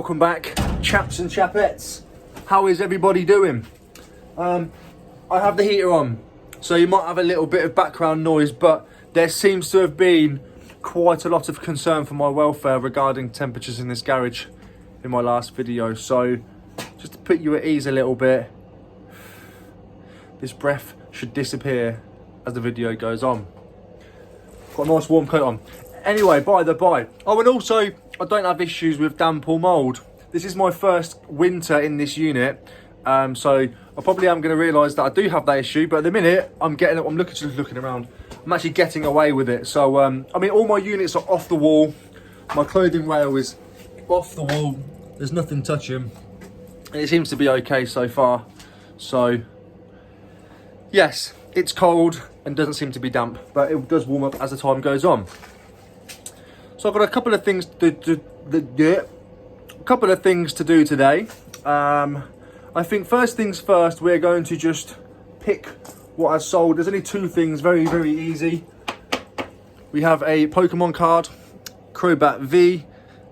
welcome back, chaps and chapettes. How is everybody doing? I have the heater on, so you might have a little bit of background noise, but there seems to have been quite a lot of concern for my welfare regarding temperatures in this garage in my last video. So just to put you at ease a little bit, this breath should disappear as the video goes on. Got a nice warm coat on. Anyway, by the by. Oh, and also, I don't have issues with damp or mould. This is my first winter in this unit, so I probably am going to realise that I do have that issue. But at the minute, I'm looking around. I'm actually getting away with it. So, I mean, all my units are off the wall. My clothing rail is off the wall. There's nothing touching. And it seems to be okay so far. So, yes, it's cold and doesn't seem to be damp, but it does warm up as the time goes on. So I've got a couple of things to do today. I think first things first, we're going to just pick what I've sold. There's only two things, very, very easy. We have a Pokemon card, Crobat V.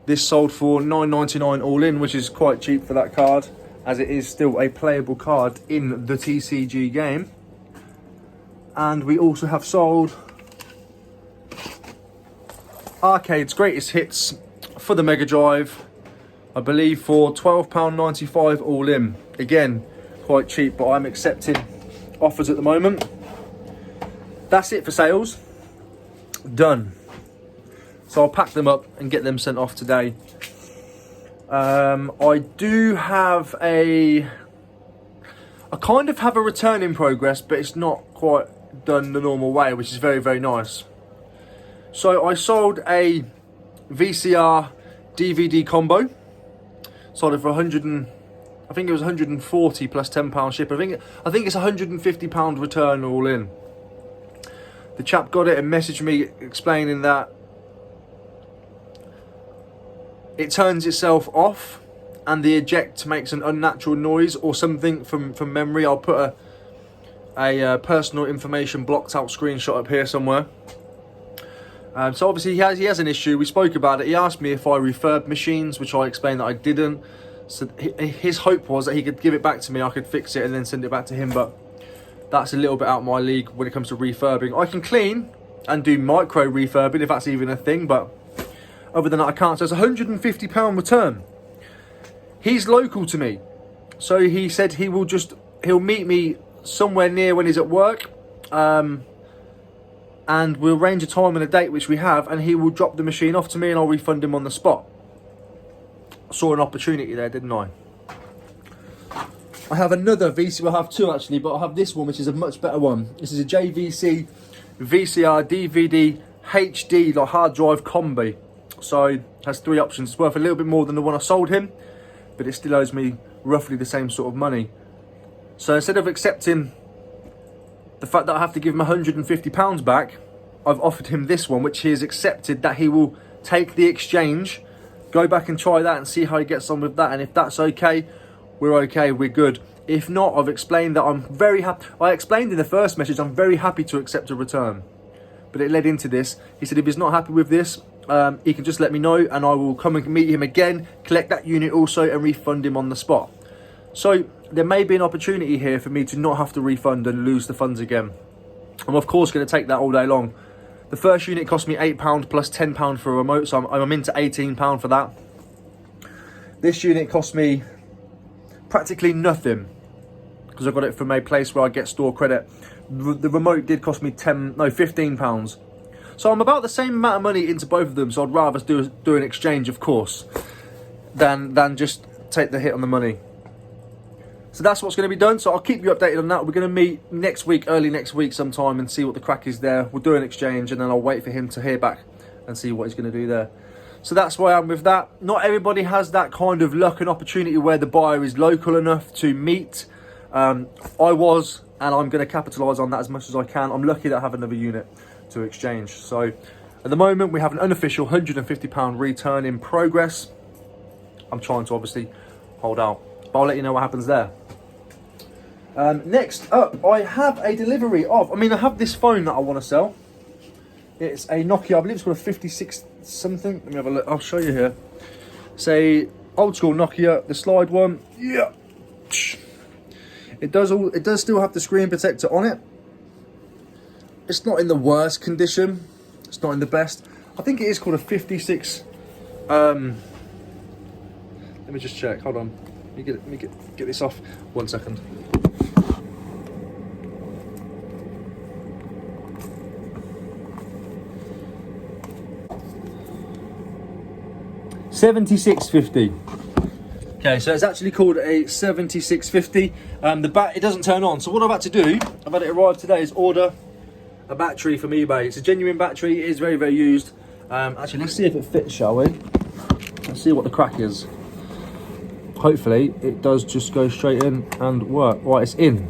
This sold for $9.99 all in, which is quite cheap for that card, as it is still a playable card in the TCG game. And we also have sold Arcade's Greatest Hits for the Mega Drive, I believe for £12.95 all in. Again, quite cheap, but I'm accepting offers at the moment. That's it for sales. Done. So I'll pack them up and get them sent off today. I do have I kind of have a return in progress, but it's not quite done the normal way, which is very, very nice. So I sold a VCR DVD combo. Sold it for I think it was 140 plus £10 ship. I think it's £150 return all in. The chap got it and messaged me explaining that it turns itself off and the eject makes an unnatural noise or something from memory. I'll put a personal information blocked out screenshot up here somewhere. So obviously he has an issue. We spoke about it. He asked me if I refurb machines, which I explained that I didn't. So his hope was that he could give it back to me, I could fix it and then send it back to him, but that's a little bit out my league when it comes to refurbing. I can clean and do micro refurbing if that's even a thing, but other than that I can't. So it's a £150 return. He's local to me, so he said he'll meet me somewhere near when he's at work, and we'll arrange a time and a date, which we have, and he will drop the machine off to me and I'll refund him on the spot. I saw an opportunity there, didn't I? I have another VCR, well, I have two actually, but I have this one, which is a much better one. This is a JVC VCR DVD HD like hard drive combi. So it has three options. It's worth a little bit more than the one I sold him, but it still owes me roughly the same sort of money. So instead of accepting the fact that I have to give him £150 back, I've offered him this one, which he has accepted that he will take the exchange, go back and try that and see how he gets on with that. And if that's okay, we're good. If not, I've explained that I'm very happy. I explained in the first message, I'm very happy to accept a return. But it led into this. He said if he's not happy with this, he can just let me know and I will come and meet him again, collect that unit also and refund him on the spot. So there may be an opportunity here for me to not have to refund and lose the funds again. I'm of course going to take that all day long. The first unit cost me £8 plus £10 for a remote, so I'm into £18 for that. This unit cost me practically nothing because I got it from a place where I get store credit. The remote did cost me £15. So I'm about the same amount of money into both of them, so I'd rather do an exchange, of course, than just take the hit on the money. So that's what's going to be done. So I'll keep you updated on that. We're going to meet next week, early next week sometime, and see what the crack is there. We'll do an exchange and then I'll wait for him to hear back and see what he's going to do there. So that's where I am with that. Not everybody has that kind of luck and opportunity where the buyer is local enough to meet. I was, and I'm going to capitalise on that as much as I can. I'm lucky that I have another unit to exchange. So at the moment we have an unofficial £150 return in progress. I'm trying to obviously hold out, but I'll let you know what happens there. Next up, I have a delivery of, I have this phone that I want to sell. It's a Nokia, I believe it's called a 56 something. Let me have a look, I'll show you here. It's a Old school Nokia, the slide one. Yeah. It does still have the screen protector on it. It's not in the worst condition. It's not in the best. I think it is called a 56. Let me just check. Hold on. Let me get this off. 1 second. $76.50. Okay, so it's actually called a 7650. It doesn't turn on. So what I've had to do, I've had it arrive today, is order a battery from eBay. It's a genuine battery. It is very, very used. Actually, let's see if it fits, shall we? Let's see what the crack is. Hopefully, it does just go straight in and work. Right, it's in.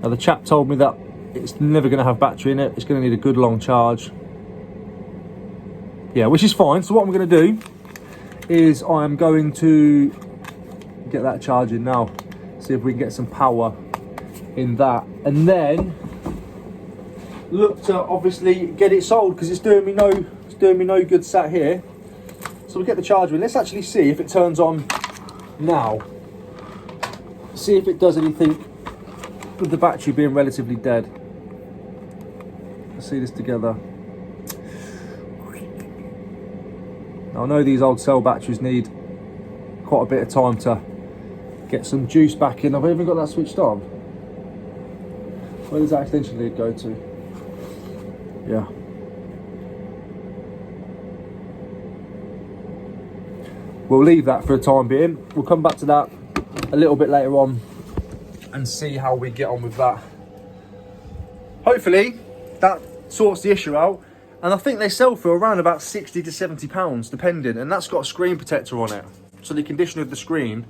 Now, the chap told me that it's never going to have battery in it. It's going to need a good long charge. Yeah, which is fine. So what I'm going to do is I'm going to get that charging now. See if we can get some power in that. And then look to obviously get it sold, because it's doing me no good sat here. So we'll get the charger in. Let's actually see if it turns on now. See if it does anything with the battery being relatively dead. Let's see this together. Now, I know these old cell batteries need quite a bit of time to get some juice back in. I've even got that switched on. Where does that extension lead go to? Yeah. We'll leave that for a time being. We'll come back to that a little bit later on and see how we get on with that. Hopefully that sorts the issue out. And I think they sell for around about £60 to £70 depending, and that's got a screen protector on it. So the condition of the screen,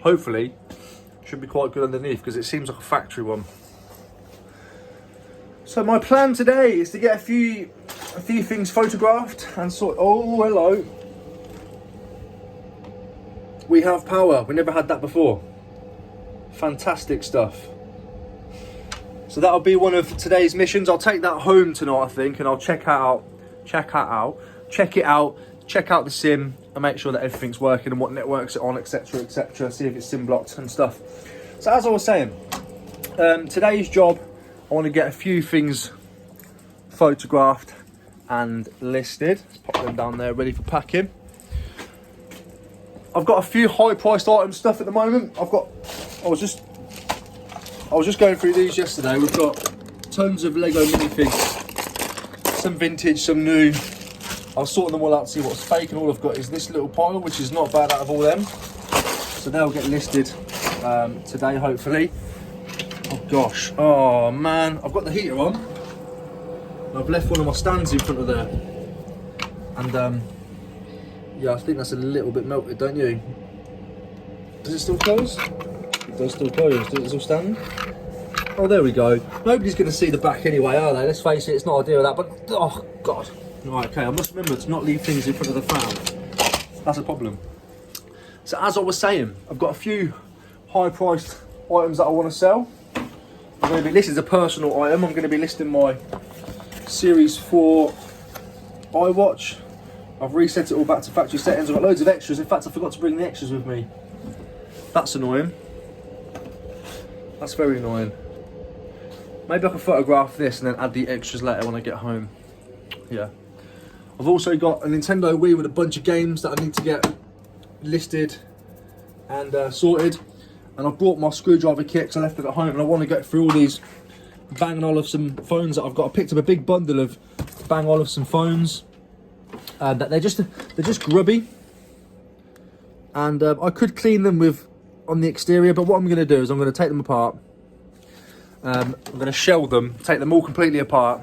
hopefully, should be quite good underneath, because it seems like a factory one. So my plan today is to get a few things photographed and sort. Oh, hello. We have power. We never had that before. Fantastic stuff. So that'll be one of today's missions. I'll take that home tonight, I think, and I'll check it out, check out the sim, and make sure that everything's working and what networks it on, etc, etc. See if it's sim blocked and stuff. So as I was saying, today's job, I want to get a few things photographed and listed. Let's pop them down there ready for packing. I've got a few high-priced item stuff at the moment. I was just going through these yesterday. We've got tons of Lego minifigs, some vintage, some new. I'll sort them all out to see what's fake, and all I've got is this little pile, which is not bad out of all them. So they'll get listed today, hopefully. Oh gosh, oh man, I've got the heater on. I've left one of my stands in front of there. And yeah, I think that's a little bit melted, don't you? Does it still close? It does still close. Does it still stand? Oh, there we go. Nobody's going to see the back anyway, are they? Let's face it, it's not ideal that, but oh god. Right, okay, I must remember to not leave things in front of the fan. That's a problem. So as I was saying, I've got a few high-priced items that I want to sell. This is a personal item. I'm going to be listing my Series 4 iWatch. I've reset it all back to factory settings. I've got loads of extras. In fact, I forgot to bring the extras with me. That's annoying. That's very annoying. Maybe I can photograph this and then add the extras later when I get home. Yeah. I've also got a Nintendo Wii with a bunch of games that I need to get listed and sorted. And I've brought my screwdriver kit because I left it at home, and I want to get through all these Bang & Olufsen phones that I've got. I picked up a big bundle of Bang & Olufsen phones. That they're just grubby, and I could clean them on the exterior, but what I'm going to do is I'm going to take them apart. I'm going to shell them, take them all completely apart,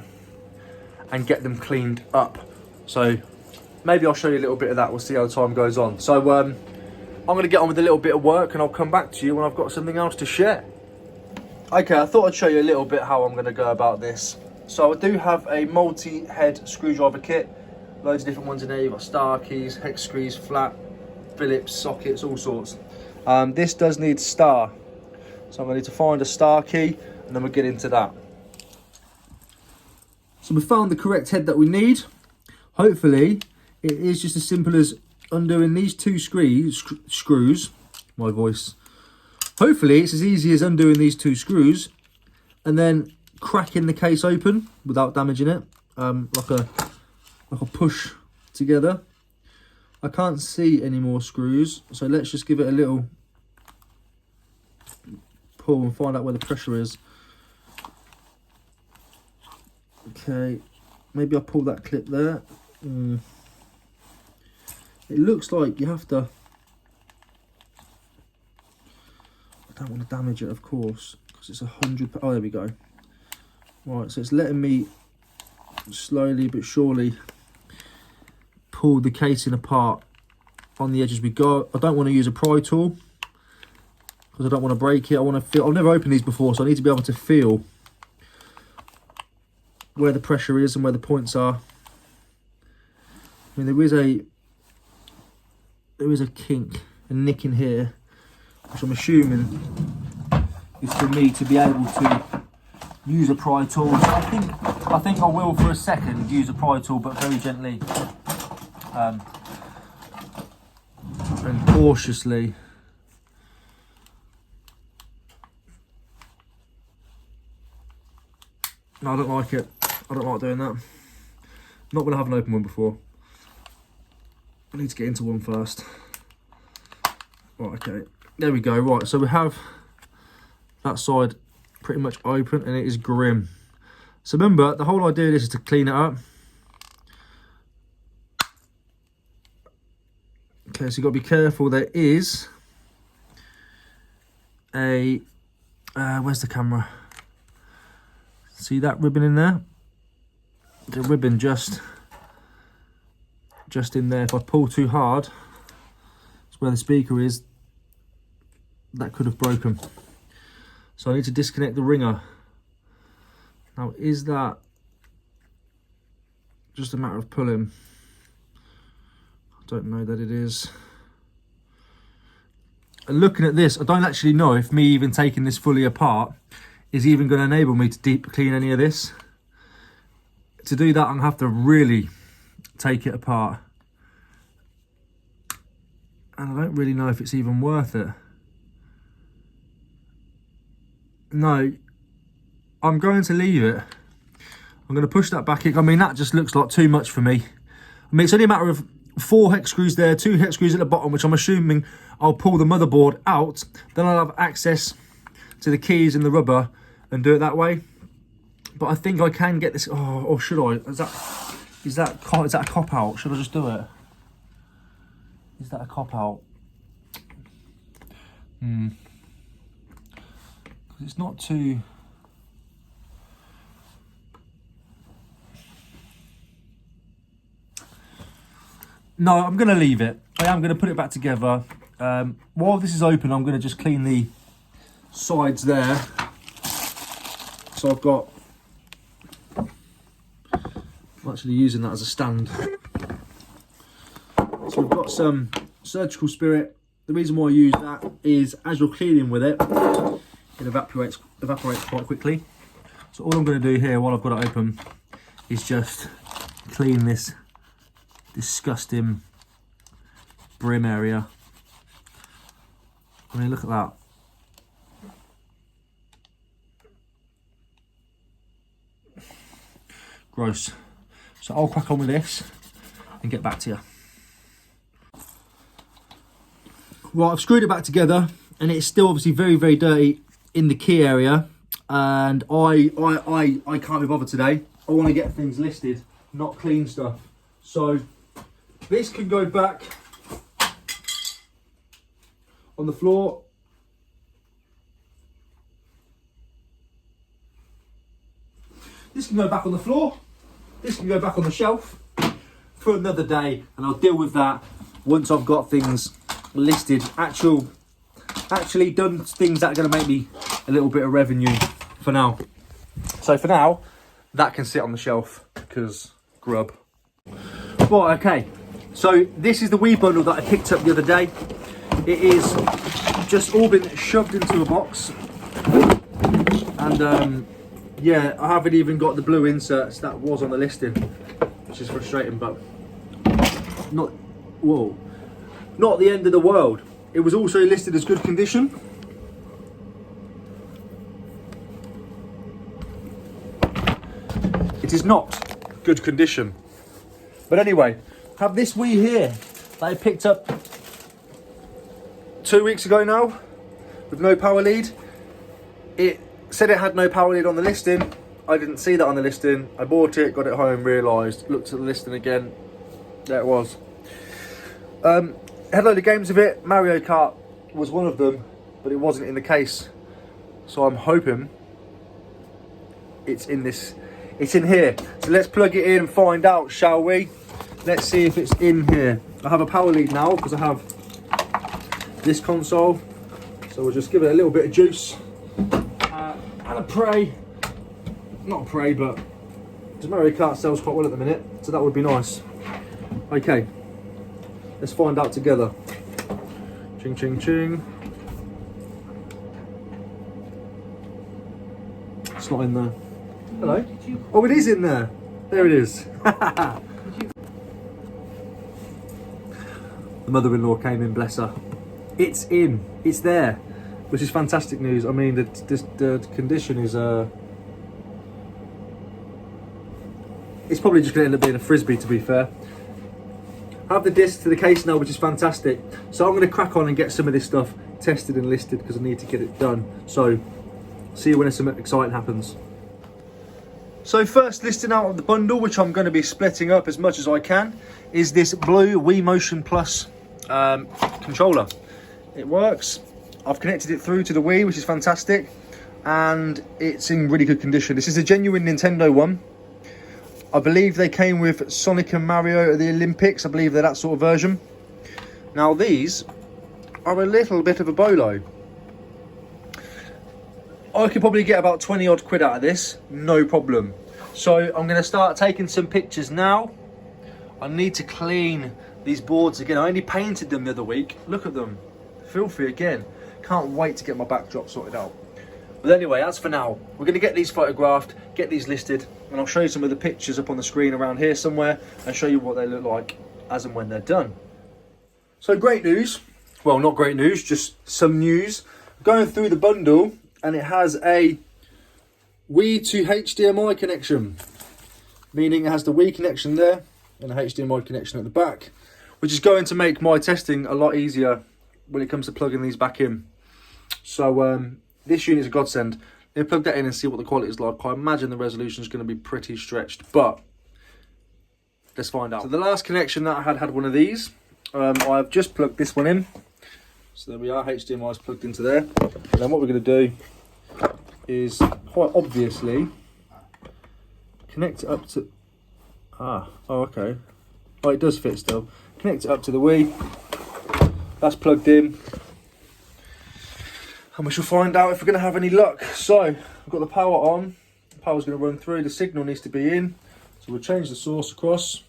and get them cleaned up. So maybe I'll show you a little bit of that. We'll see how time goes on. So I'm going to get on with a little bit of work, and I'll come back to you when I've got something else to share. Okay, I thought I'd show you a little bit how I'm going to go about this. So I do have a multi-head screwdriver kit. Loads of different ones in there. You've got star keys, hex screws, flat, Phillips, sockets, all sorts. This does need star. So I'm going to need to find a star key, and then we'll get into that. So we found the correct head that we need. Hopefully, it is just as simple as undoing these two screws, my voice. Hopefully it's as easy as undoing these two screws and then cracking the case open without damaging it, like a push together. I can't see any more screws, so let's just give it a little pull and find out where the pressure is. Okay, maybe I'll pull that clip there. It looks like you have to... I don't want to damage it, of course, because it's 100... Oh, there we go. Right, so it's letting me slowly but surely pull the casing apart on the edges we go. I don't want to use a pry tool because I don't want to break it. I want to feel... I've never opened these before, so I need to be able to feel where the pressure is and where the points are. I mean, there is a kink, a nick in here, which I'm assuming is for me to be able to use a pry tool. So I think I will for a second use a pry tool, but very gently and cautiously. No, I don't like it. I don't like doing that. Not when I haven't opened one before. I need to get into one first. Right, okay. There we go. Right, so we have that side pretty much open and it is grim. So remember, the whole idea of this is to clean it up. Okay, so you've got to be careful. There is a... where's the camera? See that ribbon in there? The ribbon just in there. If I pull too hard, it's where the speaker is, that could have broken. So I need to disconnect the ringer. Now, is that just a matter of pulling? I don't know that it is. And looking at this, I don't actually know if me even taking this fully apart is even going to enable me to deep clean any of this. To do that, I'm going to have to really take it apart. And I don't really know if it's even worth it. No, I'm going to leave it. I'm going to push that back in. I mean, that just looks like too much for me. I mean, it's only a matter of 4 hex screws there, 2 hex screws at the bottom, which I'm assuming I'll pull the motherboard out. Then I'll have access to the keys and the rubber and do it that way. But I think I can get this. Oh, or should I? Is that a cop out? Should I just do it? Is that a cop out? Because it's not too. No, I'm going to leave it. I am going to put it back together. While this is open, I'm going to just clean the sides there. So I've got. I'm actually using that as a stand. So we've got some surgical spirit. The reason why I use that is as you're cleaning with it, it evaporates quite quickly. So all I'm going to do here while I've got it open is just clean this disgusting brim area. I mean, look at that. Gross. So I'll crack on with this and get back to you. Right, I've screwed it back together and it's still obviously very, very dirty in the key area. And I can't be bothered today. I want to get things listed, not clean stuff. So this can go back on the floor. This can go back on the floor. This can go back on the shelf for another day, and I'll deal with that once I've got things listed. Actually done things that are going to make me a little bit of revenue for now. So for now, that can sit on the shelf because grub. Right, okay. So this is the Wii Bundle that I picked up the other day. It is just all been shoved into a box, and yeah, I haven't even got the blue inserts that was on the listing, which is frustrating, but not. Whoa, not the end of the world. It was also listed as good condition. It is not good condition. But anyway, have this Wii here that I picked up 2 weeks ago now with no power lead. It said it had no power lead on the listing. I didn't see that on the listing. I bought it, got it home, realised, looked at the listing again. There it was. Had a load of games of it. Mario Kart was one of them, but it wasn't in the case. So I'm hoping it's in this. It's in here. So let's plug it in and find out, shall we? Let's see if it's in here. I have a power lead now because I have this console. So we'll just give it a little bit of juice. And a pray. Not a pray, but because Mario Kart sells quite well at the minute. So that would be nice. Okay. Let's find out together. Ching, ching, ching. It's not in there. Hello? Oh, it is in there. There it is. The mother-in-law came in, bless her. It's in. It's there. Which is fantastic news. I mean, the condition is... it's probably just going to end up being a frisbee, to be fair. I have the disc to the case now, which is fantastic. So I'm going to crack on and get some of this stuff tested and listed because I need to get it done. So, see you when something exciting happens. So first listing out of the bundle, which I'm going to be splitting up as much as I can, is this blue Wii Motion Plus controller. It works. I've connected it through to the Wii, which is fantastic, and it's in really good condition. This is a genuine Nintendo one. I believe they came with Sonic and Mario at the Olympics. I believe they're that sort of version. Now these are a little bit of a bolo. I could probably get about 20 odd quid out of this, no problem. So I'm going to start taking some pictures now. I need to clean these boards again. I only painted them the other week. Look at them, filthy again. Can't wait to get my backdrop sorted out. But anyway, as for now, we're going to get these photographed, get these listed, and I'll show you some of the pictures up on the screen around here somewhere and show you what they look like as and when they're done. So great news. Well, not great news, just some news. Going through the bundle, and it has a Wii to HDMI connection, meaning it has the Wii connection there and a HDMI connection at the back, which is going to make my testing a lot easier when it comes to plugging these back in. So this unit is a godsend. Let me plug that in and see what the quality is like. I imagine the resolution is going to be pretty stretched, but let's find out. So the last connection that I had one of these. I've just plugged this one in. So there we are, HDMI is plugged into there. And then what we're going to do is, quite obviously, connect it up to... okay. Oh, it does fit still. Connect it up to the Wii. That's plugged in. And we shall find out if we're going to have any luck. So, I've got the power on. The power's going to run through. The signal needs to be in. So we'll change the source across.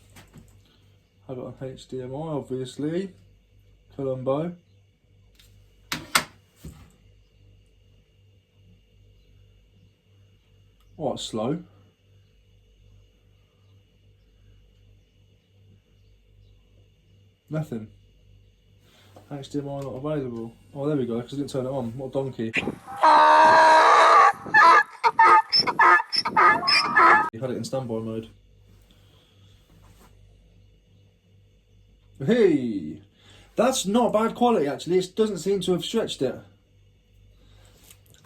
Have it on HDMI, obviously. Colombo. Oh, it's slow. Nothing. HDMI not available. Oh, there we go, because I didn't turn it on. What a donkey. You had it in standby mode. Hey! That's not bad quality, actually. It doesn't seem to have stretched it.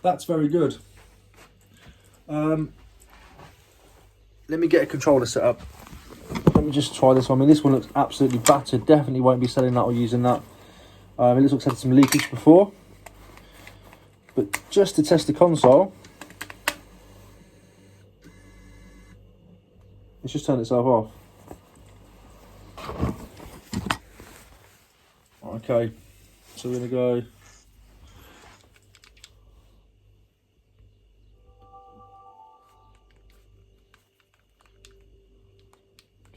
That's very good. Let me get a controller set up. Let me just try this one. I mean, this one looks absolutely battered. Definitely won't be selling that or using that. It looks like it's had some leakage before. But just to test the console, it's just turned itself off. Okay, so we're going to go...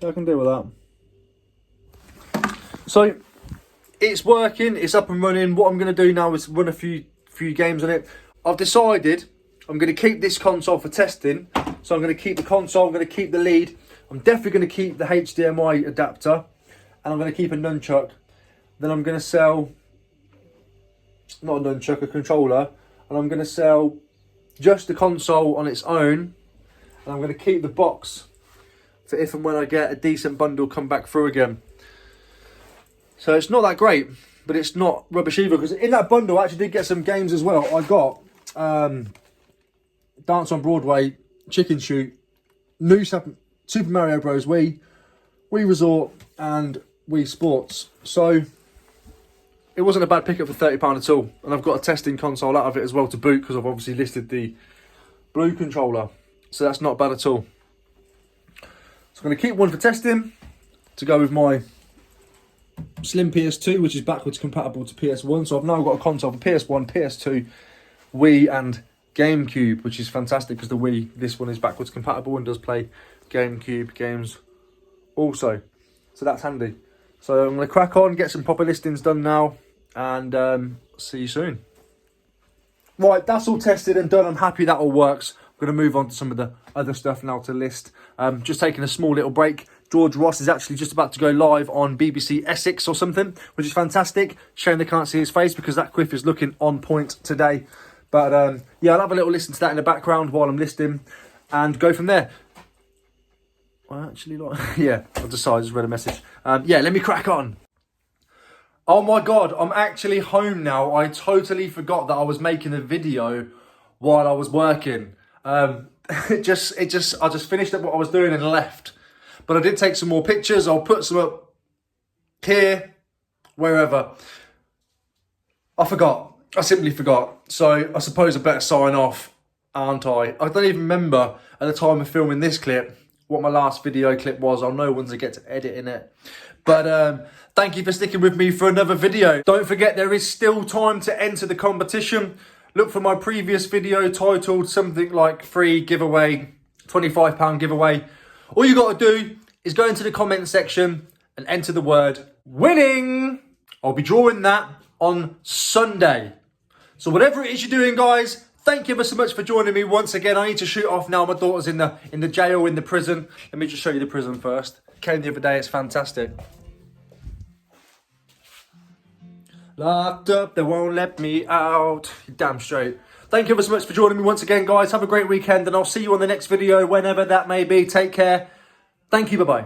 I can deal with that. So it's working, it's up and running. What I'm going to do now is run a few games on it. I've decided I'm going to keep this console for testing. So I'm going to keep the console, I'm going to keep the lead. I'm definitely going to keep the HDMI adapter. And I'm going to keep a nunchuck. Then I'm going to sell, not a nunchuck, a controller. And I'm going to sell just the console on its own. And I'm going to keep the box for if and when I get a decent bundle come back through again. So it's not that great, but it's not rubbish either. Because in that bundle, I actually did get some games as well. I got Dance on Broadway, Chicken Shoot, new Super Mario Bros. Wii Resort, and Wii Sports. So it wasn't a bad pickup for £30 at all. And I've got a testing console out of it as well to boot, because I've obviously listed the blue controller. So that's not bad at all. So I'm going to keep one for testing to go with my Slim PS2, which is backwards compatible to PS1. So I've now got a console for PS1, PS2, Wii and GameCube, which is fantastic because the Wii, this one is backwards compatible and does play GameCube games also. So that's handy. So I'm going to crack on, get some proper listings done now, and see you soon. Right, that's all tested and done. I'm happy that all works. I'm going to move on to some of the other stuff now to list. Just taking a small little break. George Ross is actually just about to go live on BBC Essex or something, which is fantastic. Shame they can't see his face because that quiff is looking on point today. But yeah, I'll have a little listen to that in the background while I'm listing and go from there. Well, actually, like, yeah, I've decided, I just read a message. Yeah, let me crack on. Oh my God, I'm actually home now. I totally forgot that I was making a video while I was working. I just finished up what I was doing and left. But I did take some more pictures. I'll put some up here, wherever. I forgot. I simply forgot. So I suppose I better sign off, aren't I? I don't even remember at the time of filming this clip what my last video clip was. I'll know once I get to editing it. But thank you for sticking with me for another video. Don't forget, there is still time to enter the competition. Look for my previous video titled something like free giveaway, £25 giveaway. All you got to do is go into the comment section and enter the word winning. I'll be drawing that on Sunday. So whatever it is you're doing, guys, thank you ever so much for joining me once again. I need to shoot off now. My daughter's in the jail, in the prison. Let me just show you the prison first. Came the other day, it's fantastic. Locked up, they won't let me out. Damn straight. Thank you ever so much for joining me once again, guys. Have a great weekend, and I'll see you on the next video, whenever that may be. Take care. Thank you, bye-bye.